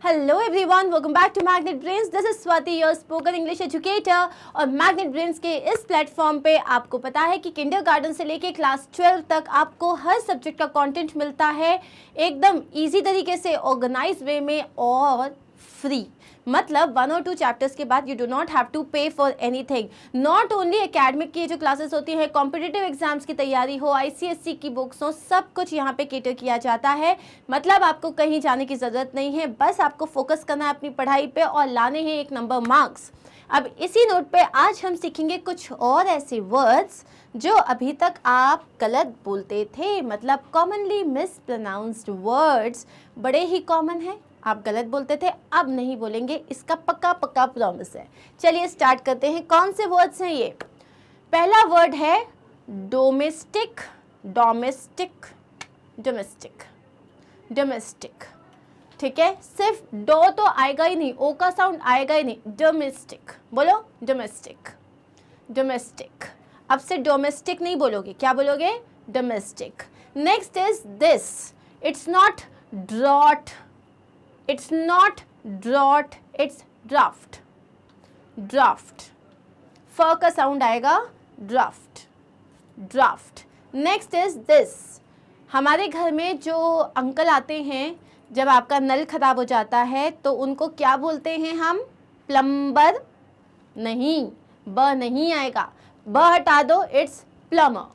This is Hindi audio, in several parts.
Hello everyone, welcome back to Magnet Brains. This is Swati, your spoken English educator. और मैग्नेट ब्रेन्स के इस प्लेटफॉर्म पे आपको पता है कि किंडरगार्टन से लेके क्लास 12 तक आपको हर सब्जेक्ट का कंटेंट मिलता है एकदम इजी तरीके से, ऑर्गेनाइज वे में और फ्री। मतलब 1 और 2 चैप्टर्स के बाद you do not have to pay for anything. Not only academic की जो क्लासेस होती हैं, कॉम्पिटिटिव एग्जाम्स की तैयारी हो, आईसीएसई की बुक्स हो, सब कुछ यहाँ पे केटर किया जाता है। मतलब आपको कहीं जाने की ज़रूरत नहीं है, बस आपको फोकस करना है अपनी पढ़ाई पे और लाने हैं 1 नंबर मार्क्स। अब इसी नोट पे आज हम सीखेंगे कुछ और ऐसे वर्ड्स जो अभी तक आप गलत बोलते थे, मतलब कॉमनली मिसप्रोनाउंस्ड वर्ड्स बड़े ही कॉमन है, आप गलत बोलते थे, अब नहीं बोलेंगे, इसका पक्का पक्का प्रॉमिस है। चलिए स्टार्ट करते हैं। कौन से वर्ड्स हैं ये? पहला वर्ड है डोमेस्टिक, डोमेस्टिक, डोमेस्टिक, डोमेस्टिक। ठीक है, सिर्फ डो तो आएगा ही नहीं, ओ का साउंड आएगा ही नहीं। डोमेस्टिक बोलो, डोमेस्टिक, डोमेस्टिक। अब से डोमेस्टिक नहीं बोलोगे, क्या बोलोगे? Domestic. Next is this, it's not drought, it's not drought, it's draft, draft। फ का साउंड आएगा, draft, draft। Next is this, हमारे घर में जो अंकल आते हैं जब आपका नल खराब हो जाता है तो उनको क्या बोलते हैं हम? प्लम्बर। नहीं, ब नहीं आएगा, ब हटा दो, it's plumber,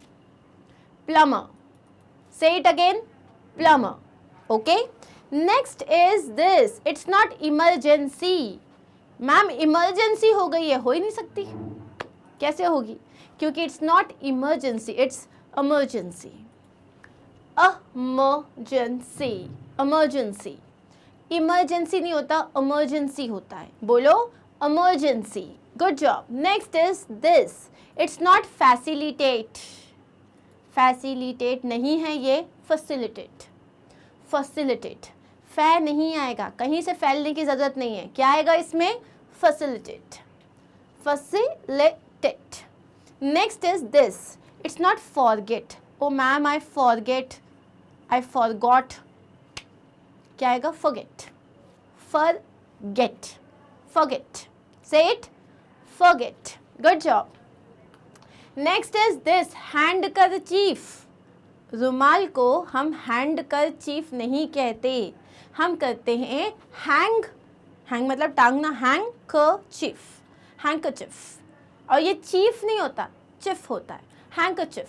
plumber. Say it again, plumber. Okay, next is this, it's not emergency. Ma'am emergency हो गई है, हो ही नहीं सकती। कैसे होगी? क्योंकि it's not emergency, it's emergency, emergency, emergency. Emergency नहीं होता, इमरजेंसी होता है। बोलो emergency. Good job. Next is this, it's not facilitate, facilitate नहीं है ये, फैसिलिटेट, फैसिलिटेट। फै नहीं आएगा, कहीं से फैलने की ज़रूरत नहीं है, क्या आएगा इसमें? Facilitate, facilitate. Next is this, it's not forget. Oh ma'am I forget, I forgot, क्या आएगा? Forget, forget, forget. Say it, forget. Good job. Next is this, handkerchief. रुमाल को हम हैंडकरचीफ नहीं कहते, हम कहते हैं हैंग, हैंग मतलब टांगना, हैंडकरचीफ, हैंडकरचीफ। और ये चीफ नहीं होता, चिफ होता है, हैंडकरचीफ।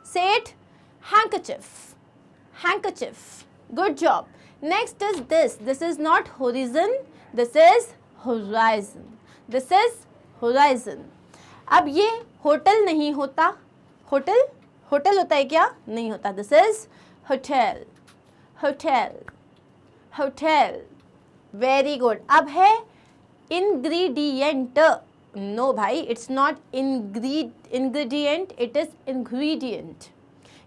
से it, handkerchief, handkerchief. Good job. Next is this, this is not horizon, this is horizon, this is horizon. अब ये होटल नहीं होता, होटल, होटल होता है क्या? नहीं होता। This is hotel, hotel, hotel. Very good. अब है इंग्रेडिएंट। नो भाई, it's not ingredient, it is ingredient,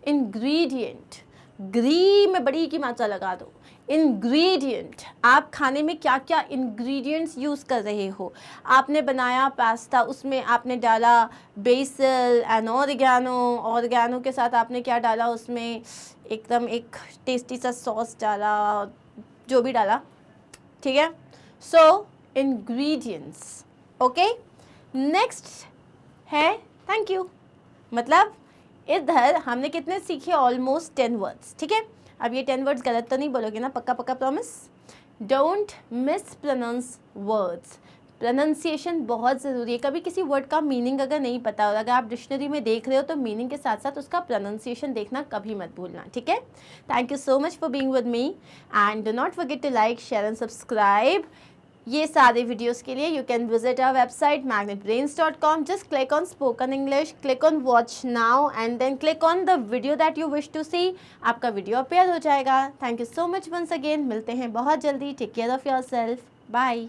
ingredient. ग्री में बड़ी की मात्रा लगा दो, इंग्रेडिएंट। आप खाने में क्या क्या इंग्रेडिएंट्स यूज़ कर रहे हो? आपने बनाया पास्ता, उसमें आपने डाला बेसल एंड ऑरिगैनो, ऑरिगैनो के साथ आपने क्या डाला? उसमें एकदम एक टेस्टी सा सॉस डाला, जो भी डाला, ठीक है। सो इंग्रेडिएंट्स। ओके, नेक्स्ट है थैंक यू। मतलब इधर हमने कितने सीखे? Almost 10 words. ठीक है, अब ये 10 वर्ड्स गलत तो नहीं बोलोगे ना? पक्का पक्का promise? Don't miss pronounce words. Pronunciation बहुत ज़रूरी है। कभी किसी वर्ड का मीनिंग अगर नहीं पता और अगर आप डिक्शनरी में देख रहे हो तो मीनिंग के साथ साथ उसका प्रोनाउंसिएशन देखना कभी मत भूलना, ठीक है। Thank you so much for being with me and do not forget to like, share and subscribe. ये सारे वीडियोस के लिए you can visit our website magnetbrains.com. Just click on spoken English, click on watch now and then click on the video that you wish to see. आपका वीडियो अपेयर हो जाएगा। Thank you so much once again. मिलते हैं बहुत जल्दी। Take care of yourself. Bye.